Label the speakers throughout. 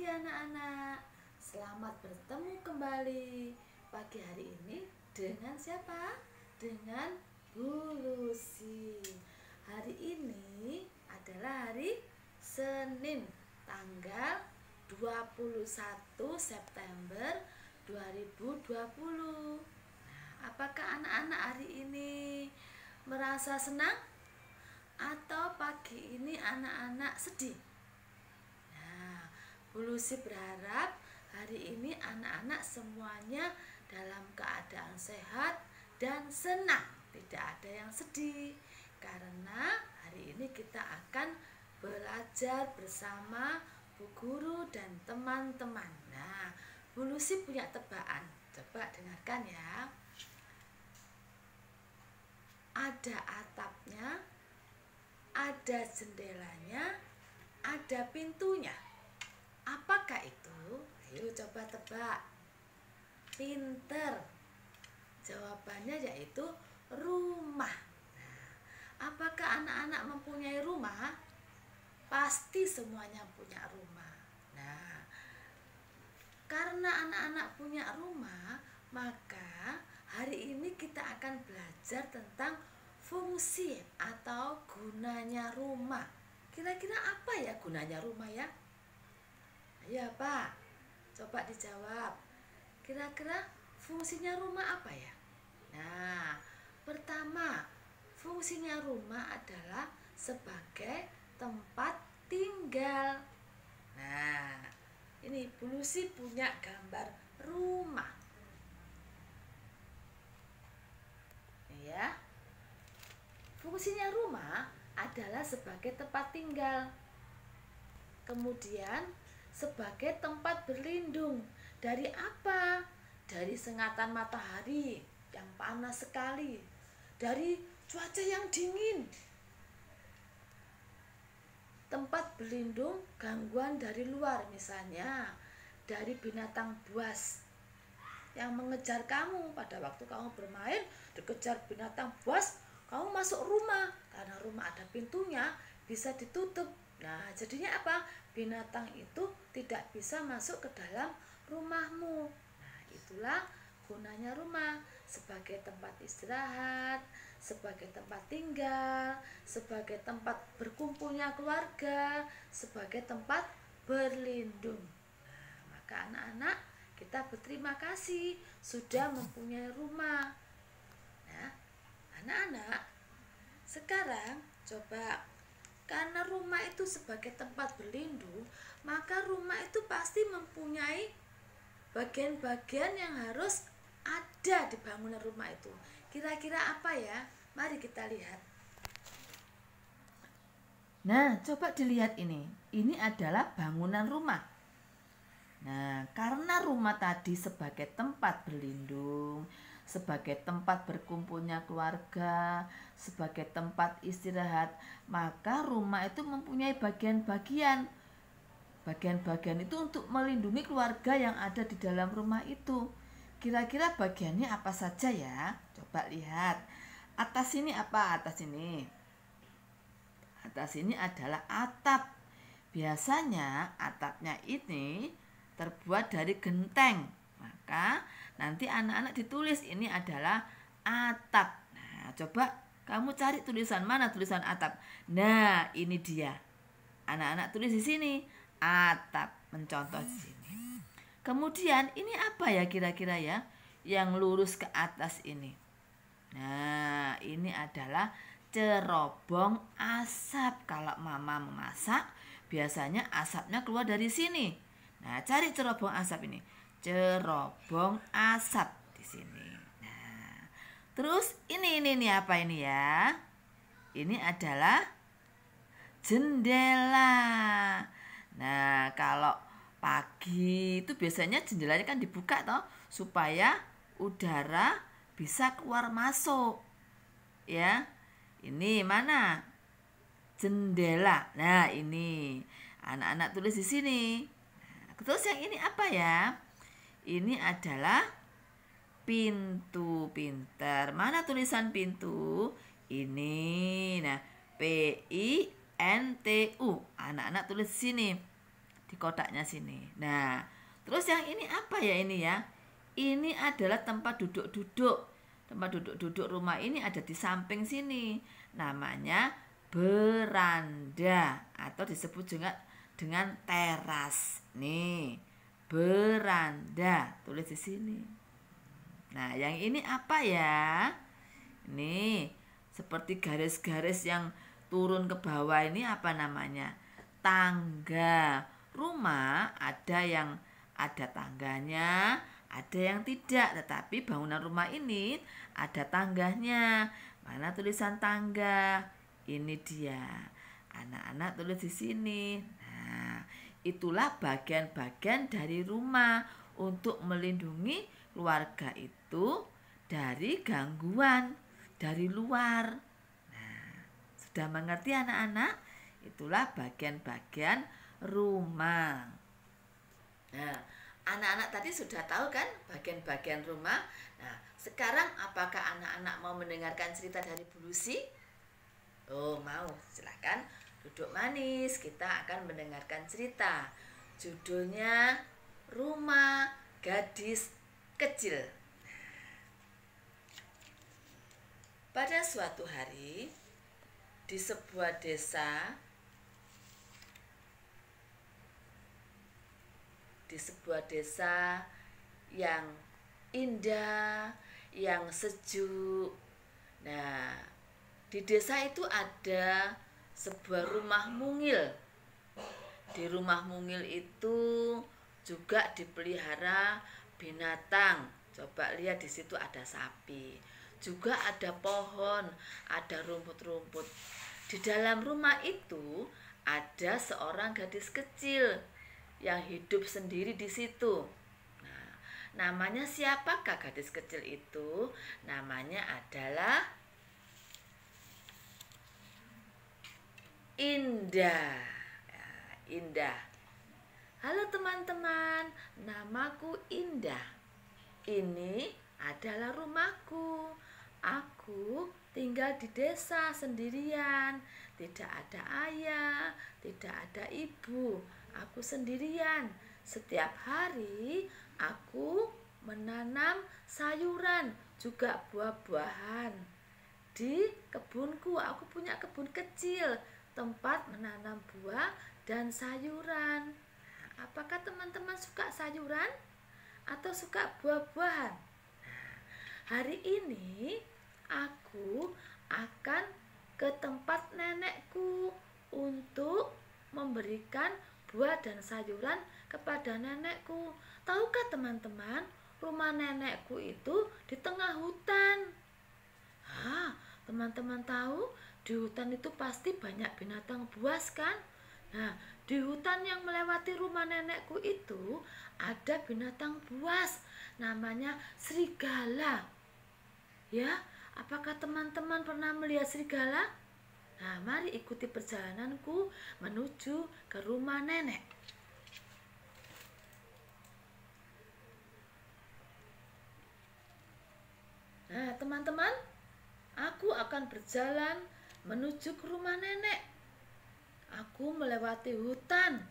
Speaker 1: pagi anak-anak. Selamat bertemu kembali pagi hari ini dengan siapa? Dengan Bu Lucy. Hari ini adalah hari Senin, tanggal 21 September 2020. Apakah anak-anak hari ini merasa senang? Atau pagi ini anak-anak sedih? Bu Lucy berharap hari ini anak-anak semuanya dalam keadaan sehat dan senang, tidak ada yang sedih, karena hari ini kita akan belajar bersama Bu Guru dan teman-teman. Nah, Bu Lucy punya tebakan, coba dengarkan ya. Ada atapnya, ada jendelanya, ada pintunya. Apakah itu? Ayo coba tebak. Pinter. Jawabannya yaitu rumah. Nah, apakah anak-anak mempunyai rumah? Pasti semuanya punya rumah. Nah, karena anak-anak punya rumah, maka hari ini kita akan belajar tentang fungsi atau gunanya rumah. Kira-kira apa ya gunanya rumah ya? Ya Pak, coba dijawab. Kira-kira fungsinya rumah apa ya? Nah, pertama, fungsinya rumah adalah sebagai tempat tinggal. Nah, ini Bu Lucy punya gambar rumah. Ya, fungsinya rumah adalah sebagai tempat tinggal. Kemudian sebagai tempat berlindung. Dari apa? Dari sengatan matahari yang panas sekali, dari cuaca yang dingin. Tempat berlindung gangguan dari luar, misalnya dari binatang buas yang mengejar kamu pada waktu kamu bermain, dikejar binatang buas, kamu masuk rumah, karena rumah ada pintunya, bisa ditutup. Nah, jadinya apa? Binatang itu tidak bisa masuk ke dalam rumahmu. Nah, itulah gunanya rumah, sebagai tempat istirahat, sebagai tempat tinggal, sebagai tempat berkumpulnya keluarga, sebagai tempat berlindung. Nah, maka anak-anak, kita berterima kasih sudah mempunyai rumah. Nah, anak-anak, sekarang coba, karena rumah itu sebagai tempat berlindung, maka rumah itu pasti mempunyai bagian-bagian yang harus ada di bangunan rumah itu. Kira-kira apa ya? Mari kita lihat. Nah, coba dilihat ini. Ini adalah bangunan rumah. Nah, karena rumah tadi sebagai tempat berlindung, sebagai tempat berkumpulnya keluarga, sebagai tempat istirahat, maka rumah itu mempunyai bagian-bagian. Bagian-bagian itu untuk melindungi keluarga yang ada di dalam rumah itu. Kira-kira bagiannya apa saja ya? Coba lihat. Atas ini apa? Atas ini. Atas ini adalah atap. Biasanya atapnya ini terbuat dari genteng. Maka nanti anak-anak ditulis ini adalah atap. Nah, coba kamu cari tulisan mana tulisan atap. Nah, ini dia. Anak-anak tulis di sini atap, mencontoh di sini. Kemudian ini apa ya kira-kira ya yang lurus ke atas ini? Nah, ini adalah cerobong asap. Kalau mama memasak, biasanya asapnya keluar dari sini. Nah, cari cerobong asap ini. Cerobong asap di sini. Nah, terus ini apa ini ya? Ini adalah jendela. Nah, kalau pagi itu biasanya jendelanya kan dibuka toh, supaya udara bisa keluar masuk. Ya. Ini mana? Jendela. Nah, ini. Anak-anak tulis di sini. Nah, terus yang ini apa ya? Ini adalah pintu. Pinter. Mana tulisan pintu? Ini. Nah, PINTU. Anak-anak tulis di sini. di kotaknya sini. Nah, terus yang ini apa ya ini ya? Ini adalah tempat duduk-duduk. Tempat duduk-duduk rumah ini ada di samping sini. Namanya beranda atau disebut juga dengan teras. Nih, beranda. Tulis di sini. Nah, yang ini apa ya? Ini seperti garis-garis yang turun ke bawah ini apa namanya? Tangga. Rumah ada yang ada tangganya, ada yang tidak. Tetapi bangunan rumah ini ada tangganya. Mana tulisan tangga? Ini dia. Anak-anak tulis di sini. Nah, itulah bagian-bagian dari rumah untuk melindungi keluarga itu dari gangguan dari luar. Nah, sudah mengerti anak-anak? Itulah bagian-bagian rumah. Nah, anak-anak tadi sudah tahu kan bagian-bagian rumah. Nah, sekarang apakah anak-anak mau mendengarkan cerita dari Bu Lucy? Oh, mau. Silakan duduk manis. Kita akan mendengarkan cerita. Judulnya Rumah Gadis Kecil. Pada suatu hari di sebuah desa yang indah, yang sejuk. Nah, di desa itu ada sebuah rumah mungil. Di rumah mungil itu juga dipelihara binatang. Coba lihat di situ ada sapi. Juga ada pohon, ada rumput-rumput. Di dalam rumah itu ada seorang gadis kecil yang hidup sendiri di situ. Nah, namanya siapakah gadis kecil itu? Namanya adalah Indah. Ya, Indah. Halo teman-teman, namaku Indah. Ini adalah rumahku. Aku tinggal di desa sendirian. Tidak ada ayah, tidak ada ibu. Aku sendirian. Setiap hari aku menanam sayuran, juga buah-buahan. Di kebunku, aku punya kebun kecil, tempat menanam buah dan sayuran. Apakah teman-teman suka sayuran atau suka buah-buahan? Hari ini aku akan ke tempat nenekku untuk memberikan buah dan sayuran kepada nenekku. Tahukah teman-teman, rumah nenekku itu di tengah hutan. Teman-teman tahu di hutan itu pasti banyak binatang buas kan? Nah, di hutan yang melewati rumah nenekku itu ada binatang buas namanya serigala. Ya, apakah teman-teman pernah melihat serigala? Nah, mari ikuti perjalananku menuju ke rumah nenek. Nah, teman-teman, aku akan berjalan menuju ke rumah nenek. Aku melewati hutan.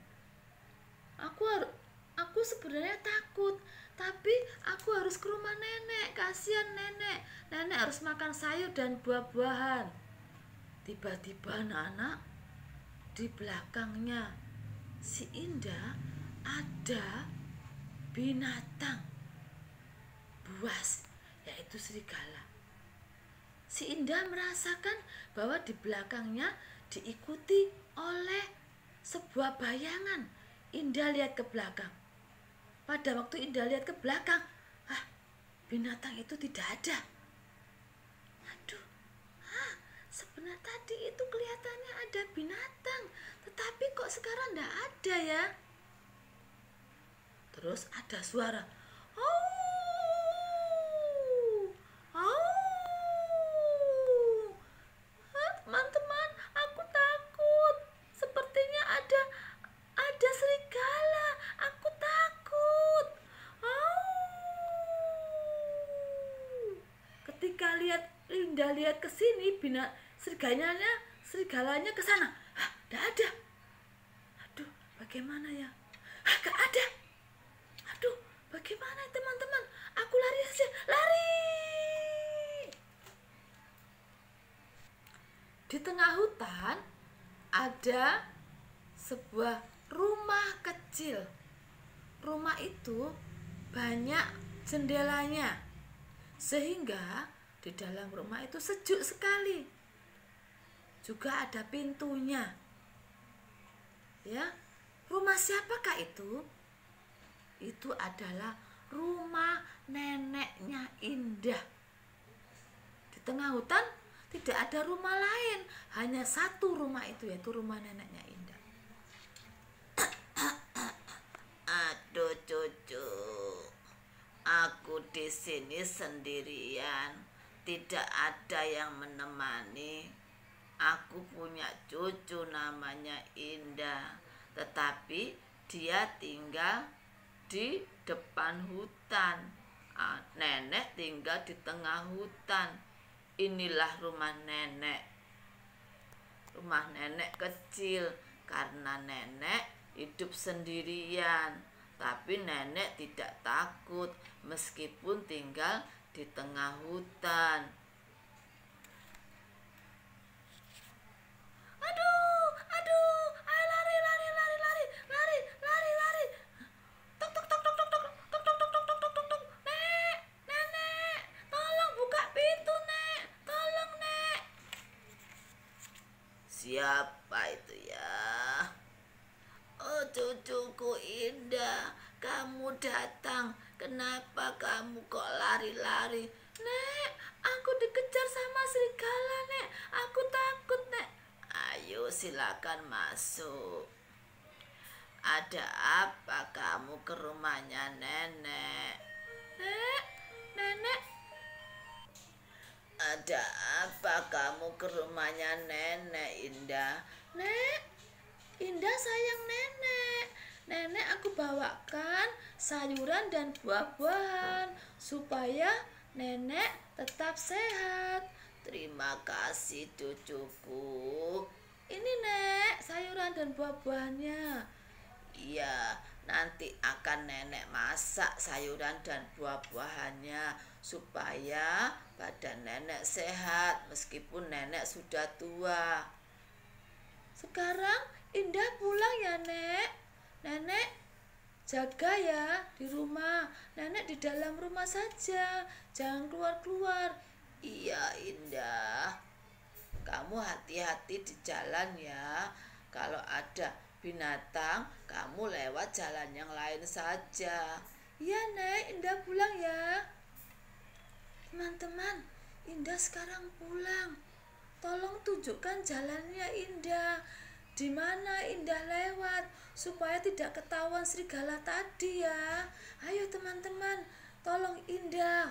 Speaker 1: Aku sebenarnya takut, tapi aku harus ke rumah nenek. Kasihan nenek. Nenek harus makan sayur dan buah-buahan. Tiba-tiba anak-anak, di belakangnya si Indah ada binatang buas, yaitu serigala. Si Indah merasakan bahwa di belakangnya diikuti oleh sebuah bayangan. Indah lihat ke belakang. Pada waktu Indah lihat ke belakang, binatang itu tidak ada. Aduh, sebenarnya tadi itu kelihatannya ada binatang, tetapi kok sekarang tidak ada ya? Terus ada suara, teman-teman, aku takut. Sepertinya ada serigala. Aku takut. Ketika Linda lihat ke sini, serigalanya ke sana. Tidak ada. Aduh, bagaimana ya? Ah, gak ada. Aduh, bagaimana teman-teman? Aku lari saja, lari. Di tengah hutan ada sebuah rumah kecil. Rumah itu banyak jendelanya, sehingga di dalam rumah itu sejuk sekali. Juga ada pintunya. Ya, rumah siapakah itu? Itu adalah rumah neneknya Indah. Di tengah hutan tidak ada rumah lain, hanya satu rumah itu, yaitu rumah neneknya Indah. Aduh cucu, aku di sini sendirian, tidak ada yang menemani. Aku punya cucu namanya Indah, tetapi dia tinggal di depan hutan. Nenek tinggal di tengah hutan. Inilah rumah nenek. Rumah nenek kecil karena nenek hidup sendirian. Tapi nenek tidak takut meskipun tinggal di tengah hutan. Aduh, ayo lari. Tok tok tok tok tok tok tok tok tok tok tok tok tok. Nenek, tolong buka pintu, Nek. Tolong, Nek. Siapa itu ya? Oh, cucuku Indah, kamu datang. Kenapa kamu kok lari-lari? Nek, aku dikejar sama serigala, Nek. Aku takut, Nek. Ayo silakan masuk. Ada apa kamu ke rumahnya nenek? Nenek. Ada apa kamu ke rumahnya nenek Indah? Nek, Indah sayang nenek. Nenek aku bawakan sayuran dan buah-buahan supaya nenek tetap sehat. Terima kasih cucuku. Ini Nek, sayuran dan buah-buahannya. Iya, nanti akan nenek masak sayuran dan buah-buahannya supaya badan nenek sehat meskipun nenek sudah tua. Sekarang Indah pulang ya Nek. Nenek jaga ya di rumah. Nenek di dalam rumah saja, jangan keluar-keluar. Iya Indah, kamu hati-hati di jalan ya. Kalau ada binatang, kamu lewat jalan yang lain saja. Iya Nek, Indah pulang ya. Teman-teman, Indah sekarang pulang. Tolong tunjukkan jalannya Indah. Di mana Indah lewat supaya tidak ketahuan serigala tadi ya. Ayo teman-teman, tolong Indah.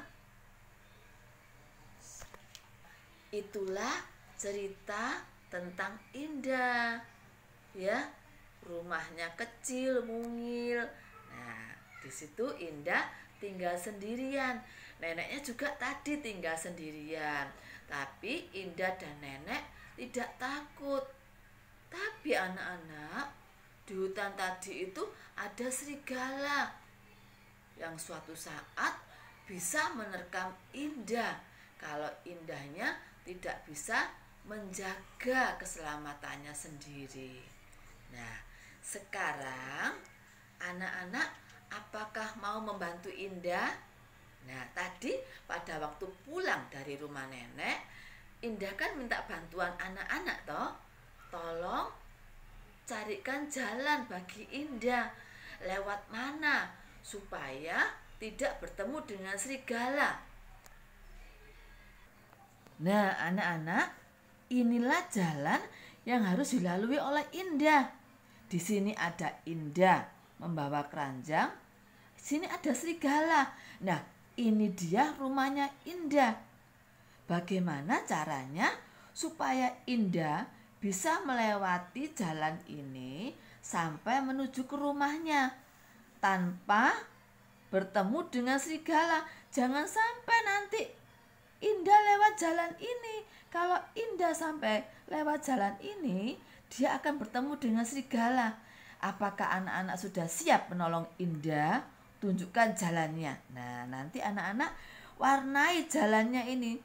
Speaker 1: Itulah cerita tentang Indah. Ya, rumahnya kecil, mungil. Nah, di situ Indah tinggal sendirian. Neneknya juga tadi tinggal sendirian. Tapi Indah dan nenek tidak takut. Tapi anak-anak, di hutan tadi itu ada serigala yang suatu saat bisa menerkam Indah kalau Indahnya tidak bisa menjaga keselamatannya sendiri. Nah, sekarang anak-anak apakah mau membantu Indah? Nah, tadi pada waktu pulang dari rumah nenek, Indah kan minta bantuan anak-anak toh. Tolong carikan jalan bagi Indah. Lewat mana supaya tidak bertemu dengan serigala. Nah, anak-anak, inilah jalan yang harus dilalui oleh Indah. Di sini ada Indah membawa keranjang. Di sini ada serigala. Nah, ini dia rumahnya Indah. Bagaimana caranya supaya Indah bisa melewati jalan ini sampai menuju ke rumahnya tanpa bertemu dengan serigala? Jangan sampai nanti Indah lewat jalan ini. Kalau Indah sampai lewat jalan ini, dia akan bertemu dengan serigala. Apakah anak-anak sudah siap menolong Indah? Tunjukkan jalannya. Nah, nanti anak-anak warnai jalannya ini.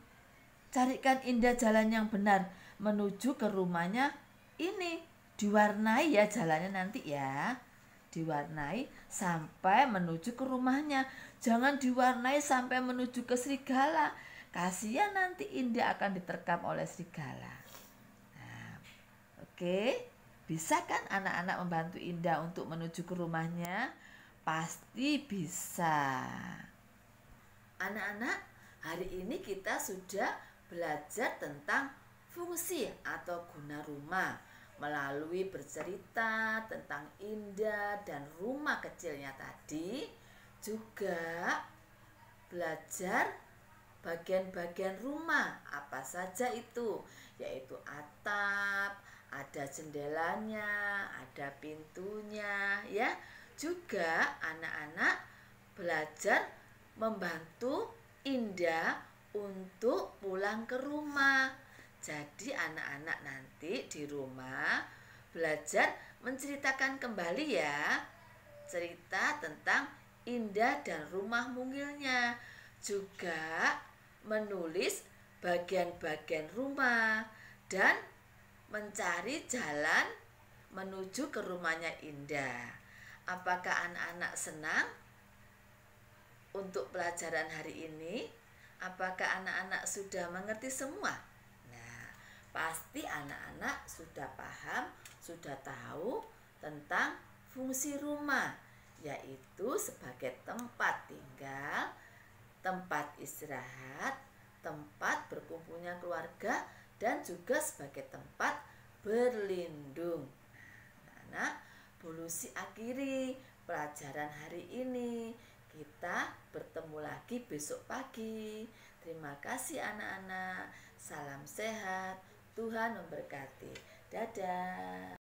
Speaker 1: Carikan Indah jalan yang benar menuju ke rumahnya ini. Diwarnai ya jalannya nanti ya. Diwarnai sampai menuju ke rumahnya. Jangan diwarnai sampai menuju ke serigala. Kasihan nanti Indah akan diterkam oleh serigala. Nah, oke. Bisa kan anak-anak membantu Indah untuk menuju ke rumahnya? Pasti bisa. Anak-anak, hari ini kita sudah belajar tentang fungsi atau guna rumah melalui bercerita tentang Indah dan rumah kecilnya tadi. Juga belajar bagian-bagian rumah apa saja itu, yaitu atap, ada jendelanya, ada pintunya ya. Juga anak-anak belajar membantu Indah untuk pulang ke rumah. Jadi anak-anak nanti di rumah belajar menceritakan kembali ya, cerita tentang Indah dan rumah mungilnya. Juga menulis bagian-bagian rumah dan mencari jalan menuju ke rumahnya Indah. Apakah anak-anak senang untuk pelajaran hari ini? Apakah anak-anak sudah mengerti semua? Nah, pasti anak-anak sudah paham, sudah tahu tentang fungsi rumah, yaitu sebagai tempat tinggal, tempat istirahat, tempat berkumpulnya keluarga, dan juga sebagai tempat berlindung. Nah, Bulusi akhiri pelajaran hari ini. Kita bertemu lagi besok pagi. Terima kasih anak-anak. Salam sehat. Tuhan memberkati. Dadah.